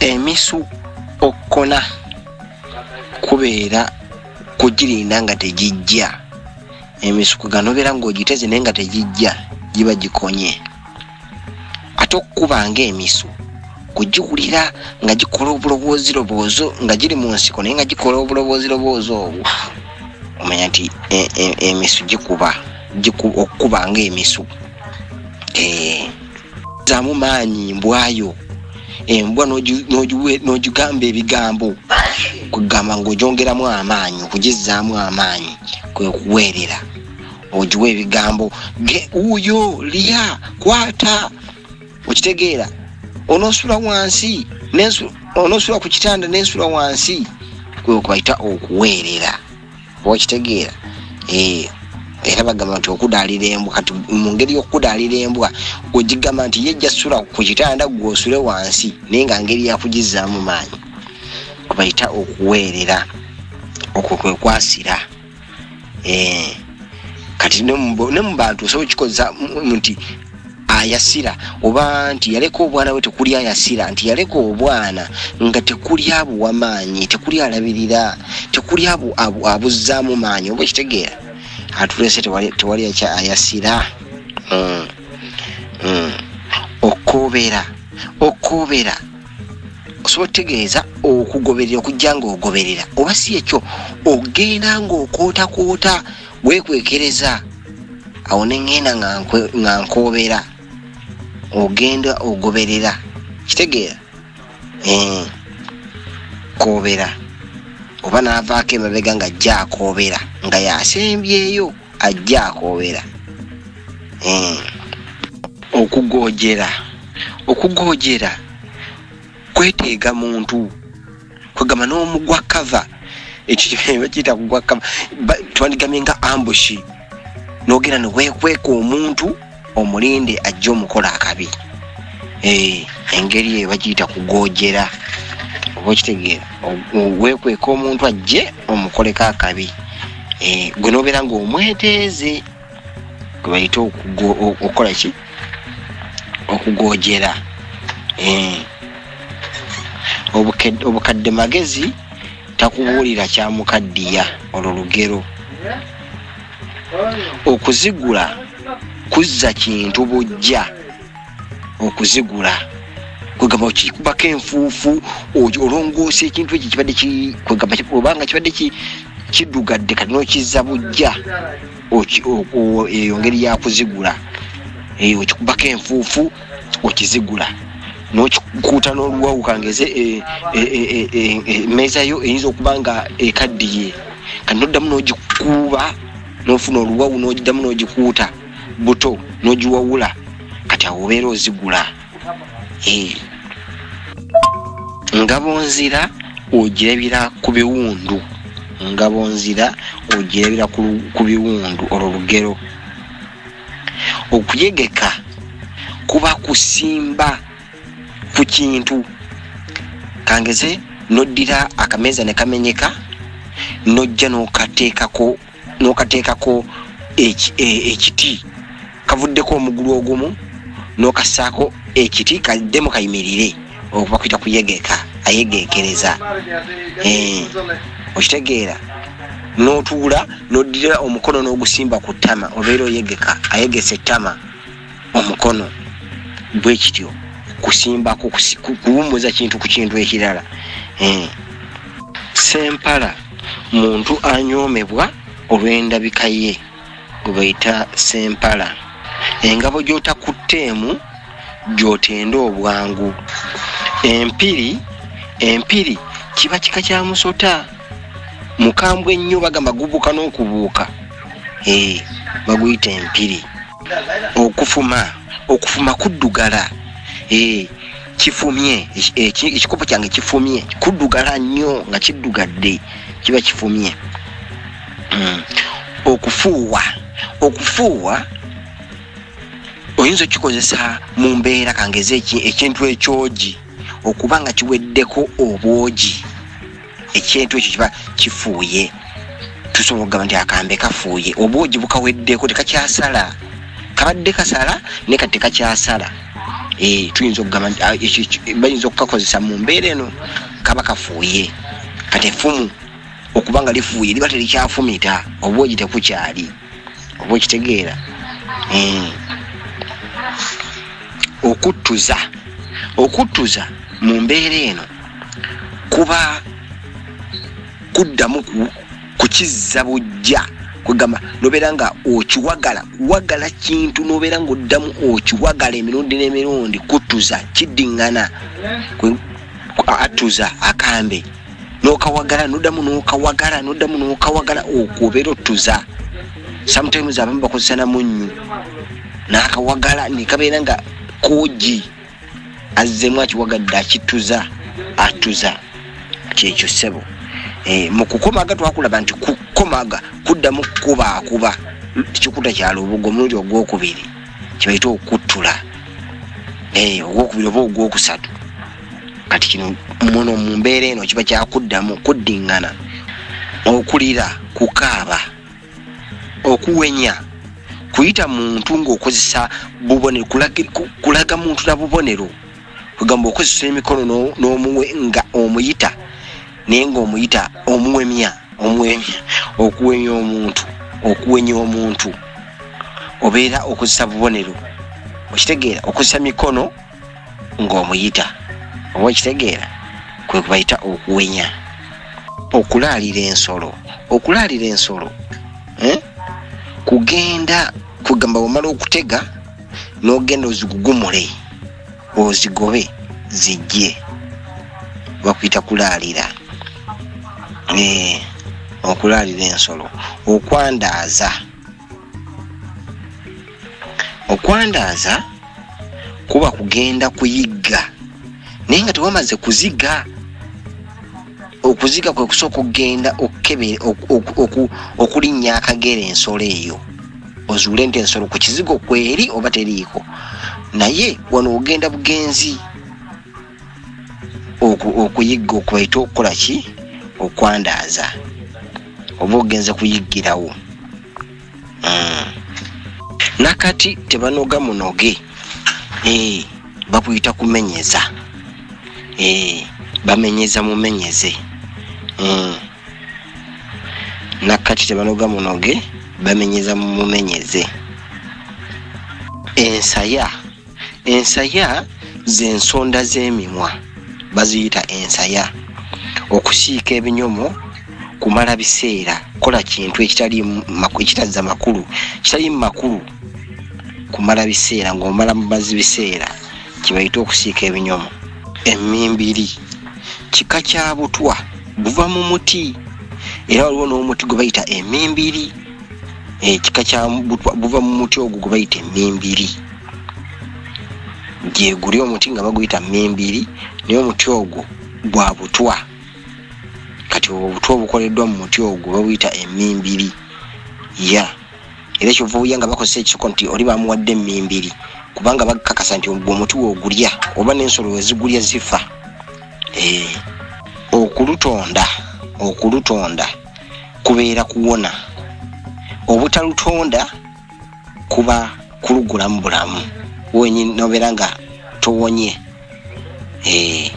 emisu okona kubeera kugirinda nga tegijja. Emisu kuganobera ng'ogiteze naye nga tegijja giba gikonye. Ate okukubanga emisu kugiwulira nga gikola obuloboozi nga giri mu nsiko naye nga gikola obuloboozi obwo omanya nti emisu gikuba okukubanga emisu. Zaamu maanyi mbwayo. Embwa n'ogigamba ebigambo kugamba ng'ogyongeramu amaanyi okugizzaamu amaanyi kwe kuweerera. Ogiwa ebigambo wuuyo lya kwata okitegeera. Onoosula wansi onoosula ku kitanda n'ensula wansi kwe kubayita okuweerera. Okitegeera. Era bagamba nti okudaalira embwa kati mu ngeri y'okudaalira embwa ogigamba nti yejja sula ku kitanda gw'osule wansi naye nga ngeri yakugizzaamu maanyi kubayita okuweerera. Okwo kwe kwasira. Kati ne mu bantu osobola okikoza nti ayasira oba nti yaleka obwana bwe tekuli ayasira nti yaleka obwana nga tekuli abuwa maanyi tekuli alabirira tekuli abuzzaamu maanyi. Oba kitegeera atulese tewali ekya ayasira. Okkoobera osobola otegeeza okugoberera okujja ng'ogoberera oba si ekyo ogenda ng'okootakoota weekwekereza. Awo ne ngenda nga nkoobera ogenda ogoberera kitegeera. Koobera oba n'avaako emabega nga ajja akoobera nga yasembyeyo ajja akoobera. Okugoojera kweteega muntu kwegamba n'omugwa kava. Ekyo bakiyita kugwa kava twandigamye nga ambushi. N'ogenda ne weekweka omuntu omulinde ajja omukola akabi. Engeri eyo bakiyita kugoojera. Oba okitegeera weekweka omuntu ajje omukoleko akabi. Gwe n'obeera ng'omweteeze gwe bayita okukola ki okugoojera. Obukadde magezi takubuulira kyamukaddiya olwo lugero. Okuzigula kuzza kintu bujja. Okuzigula kwegamba okikubako enfuufu olongoosa ekintu ekyo kibadde kwegamba obanga kibadde kiddugadde kati n'okizza bujja. Eyo ngeri yakuzigula. Okikubako enfuufu okizigula n'okikuuta n'oluwawu kangeze emmeeza yo eyinza okuba nga ekaddiye kati n'oddamu n'ogikuuba n'ofuna oluwawu n'ogiddamu n'ogikuuta buto n'ogiwawula kati awo obeera ozigula. Ngabonzira ogirabira ku biwundu. Ngabonzira ogirabira ku biwundu olwo lugero. Okuyegeka kuba kusimba ku kintu kangeze n'oddira akameeza ne kamenyeka n'ojja n'okateekako ekiti kavuddeko omugulu ogumu n'okassaako ekiti kaddemu kayimirire okuba kuyita kuyegeka ayegeekereza. Okitegeera n'otuula n'oddira omukono n'ogusimba ku ttama obeera oyegeka ayegesa ettama omukono bwe kityo kusimbako kuwummuza kintu ku kintu ekirala. Sempala muntu anyoomebwa olw'endabika ye gwe bayita sempala. Engabo gy'otakutteemu gy'otenda obwangu. Empiri kiba kika kya musota. Mukambwe ennyo bagamba gubuuka n'okubuuka. Baguyita empiri. Okufuma kuddugala. Kifumye ekikopo kyange kifumye kuddugala nnyo nga kiddugadde kiba kifumye. Okufuuwa oyinza okikozesa mu mbeera kangeze ekintu ekyogi okuba nga kiweddeko obwogi. Ekintu ekyo kiba kifuuye. Tusobola okugamba nti akambe kafuuye obwogi bukaweddeko tekakyasala. Kabadde kasala ne kati tekakyasala. tuyinza okugamba bayinza okukakozesa mu mbeera eno kaba kafuuye kati effumu okubanga lifuuye liba terikyafumita obwogi tekukyali oba okitegeera. okuttuza mu mbeera eno kuba kuddamu kukizza bujja kwegamba nobeera nga okiwagala kintu nobeera nga oddamu okiwagala emirundi n'emirundi. kuttuza kiddiŋŋana attuza akambe n'okawagala noddamu n'okawagala okwobeera ottuza. Sometimes abamu bakozesa namunnyu n'akawagala nekabeera nga koogi azzemu akiwagadde akittuza attuza. Kyekyo ssebo mu kukomaga twakulaba nti kukomaga kuddamu kubaakuba kikuta kyalo obugo omulundi ogwokubiri kibayita okuttula ogwokubiri oba ogwokusatu. Kati kino muno mu mbeera eno kiba kyakuddamu kuddiŋŋana. Okulira, kukaaba, okuwenya, kuyita muntu ng'okozesa bubonero, kulaga muntu na bubonero. Kugamba okozesa emikono n'omuwe nga omuyita naye ng'omuyita okuwenya omuntu obeera okozesa bubonero. Okitegeera okozesa mikono ng'omuyita oba okitegeera kwe kubayita okuwenya. Okulaalira ensolo kugenda kugamba omala okutega n'ogenda ozigugumule ozigobe zijje bakuyita kulaalira. Okulaalira ensolo. Okwandaaza kuba kugenda kuyigga naye nga tewamaze kuziga. Okuziga kwe kusooka okugenda okulinnya akagera ensolo eyo ozuule nti ensolo ku kizigo kweri oba teriiko. Naye wano ogenda bugenzi okuyigga okubayita okukola ki? Okwandaaza oba ogenza kuyiggirawo. Nakati tebanoga munoge bakuyita kumenyeza. Bamenyeza mumenyeze. Nakati tebanoga munoge bamenyeza mumumenyeze. Ensaya z'ensonda z'emimwa baziyita ensaya. Okusiika ebinyomo, kumala biseera, kola kintu ekitazza makulu, kitali makulu, kumala biseera ng'omala mubazi biseera kibayita okusiika ebinyomo. Emmimbiri kika kya butwa buva mu muti era waliwo n'omuti gwe bayita emmimbiri. Kika kya butwa buva mu muti ogwo gwe bayita emmimbiri. Gye guli omuti nga baguyita mmimbiri naye omuti ogwo gwa butwa. Kati obutwa obukoleddwa mu muti ogwo babuyita emmimbiri. Era kyova owulya nga bakozesa ekisoko nti oli bamuwadde emmimbiri kubanga bakakasa nti omuti ogulya oba n'ensolo wezigulya zifa. Okulutonda kubeera kuwona. Obutalutonda kuba kulugulamu bulamu. Wenyini nobeera nga towonye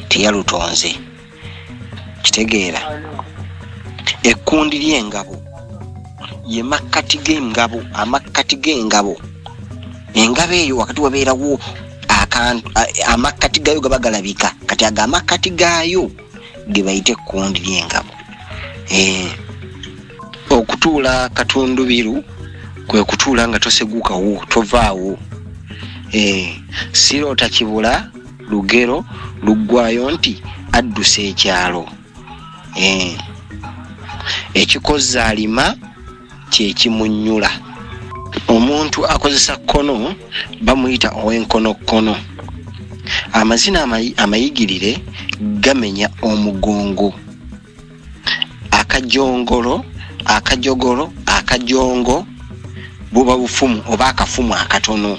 teyalutonze. Kitegeera. Ekkundi ly'engabo ye makkati g'engabo. Amakkati g'engabo. Engabo eyo wakati wabeerawo amakkati gaayo gaba galabika. Kati aga amakkati gaayo ge bayita ekkundi ly'engabo. Okutuula katundubiru kwe kutuula nga tosegukawo tovaawo. Siroota kibula lugero luggwayo nti addusa ekyalo. Ekikozza alima kye kimunnyula. Omuntu akozesa kkono bamuyita ow'enkonokono. Amazina amayigirire gamenya omugongo. Akajongolo, akajongo buba bufumu oba akafumu akatono.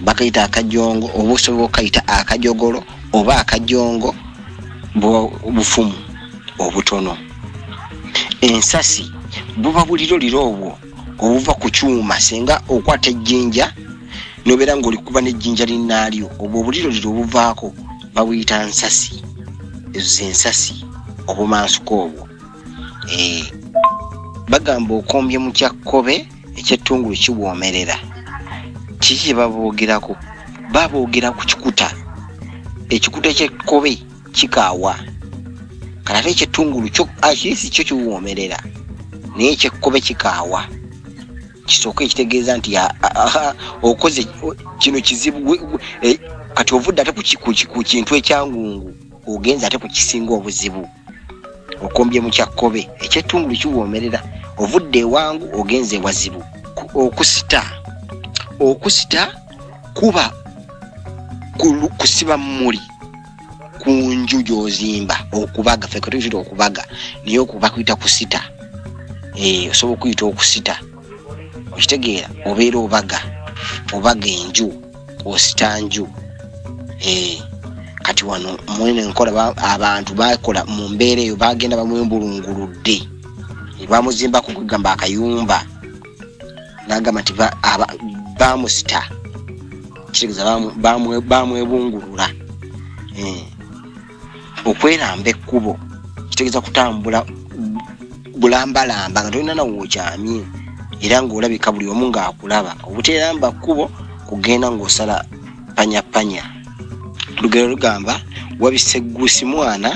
Bakayita akajongo oba osobola okayita akajogolo oba akajongo bufumu obutono. Ensasi buba buliro obwo obuva ku kyuma singa okwata ejjinja nobera ngoli kuba n'ejjinja linnaalyo obuliro liro obuvaako bawuyita nsasi ezo ensasi obumansuka obwo bagamba okombye mu kyakkobe ekyettungulu kiwoomerera kiki baboogerako baboogera ku kikuta ekikuta ekyekkobe kikaawa kati ate ekyettungulu kyo akirisi kyo kiwoomerera naye ekyekkobe kikaawa kisooka ekitegeeza nti okoze kino kizibu kati ovudde ate ku kintu ekyangungu ogenza ate ku kisinga obuzibu okombye mu kyakkobe ekyettungulu kiwoomerera ovudde ewangu ogenze wazibu okusita kuba kusiba mmuli ku nju gy'ozimba okubaga ffe katuyita okubaga naye okuba kuyita kusita osobola okuyita okusita okitegeera obeera obaga enju osita nju kati wano mwene nkola abantu bakola mu mbeera eyo bagenda bamwembulunguludde bamuzimbaku kugamba akayumba nagamba nti bamusita kitegeeza bamwebungulula okweramba ekkubo kitegeeza kutambula bulambalamba nga tolina nawo okyamye era ng'olabika buli omu ng'akulaba obuteramba kkubo kugenda ng'osala panyapanya lugero lugamba wabise eggusi mwana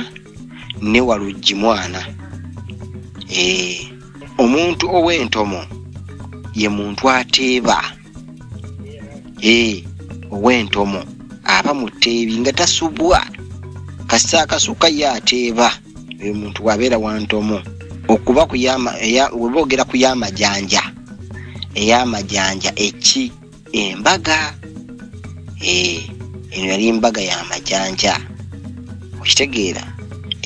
ne waluggi mwana omuntu ow'entomo ye muntu ateeba ow'entomo aba muteebi nga tasubwa kasita akasuka ye ateeba oyo muntu wabeera wa ntomo okuba weboogera ku y'amajanja ey'amajanja eki embaga eno yali embaga y'amajanja okitegeera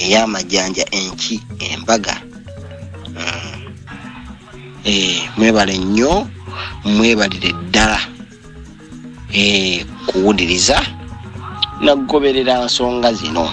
ey'amajanja enki embaga mwebale nnyo mwebalire ddala kuwuliriza nagoberera nsonga zino.